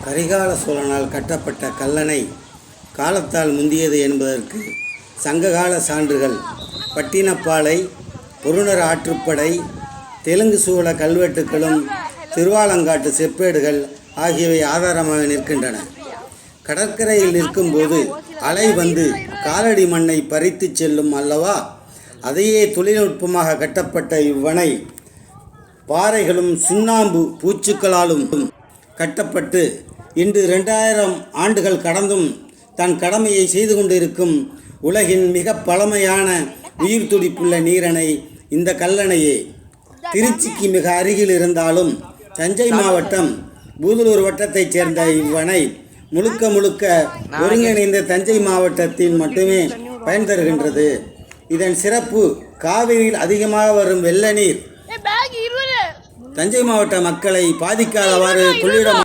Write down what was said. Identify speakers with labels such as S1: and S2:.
S1: கரிகால சோழனால் கட்டப்பட்ட கல்லணை காலத்தால் முந்தியது என்பதற்கு சங்ககால சான்றுகள் பட்டினப்பாலை, பொருணர் ஆற்றுப்படை, தெலுங்கு சூழ கல்வெட்டுகளும் திருவாலங்காட்டு செப்பேடுகள் ஆகியவை ஆதாரமாக நிற்கின்றன. கடற்கரையில் நிற்கும்போது அலை வந்து காலடி மண்ணை பறித்து செல்லும் அல்லவா, அதையே தொழில்நுட்பமாக கட்டப்பட்ட இவ்வணை பாறைகளும் சுண்ணாம்பு பூச்சுக்களாலும் கட்டப்பட்டு இன்று 2000 ஆண்டுகள் கடந்தும் தன் கடமையை செய்து கொண்டிருக்கும் உலகின் மிக பழமையான உயிர் துடிப்புள்ள நீரணை இந்த கல்லணையே. திருச்சிக்கு மிக அருகில் இருந்தாலும் தஞ்சை மாவட்டம் பூதலூர் வட்டத்தைச் சேர்ந்த இவ்வணை முழுக்க ஒருங்கிணைந்த தஞ்சை மாவட்டத்தில் மட்டுமே பயன் தருகின்றது. இதன் சிறப்பு காவிரியில் அதிகமாக வரும் வெள்ள நீர் தஞ்சை மாவட்ட மக்களை பாதிக்காதவாறு கொள்ளிடம்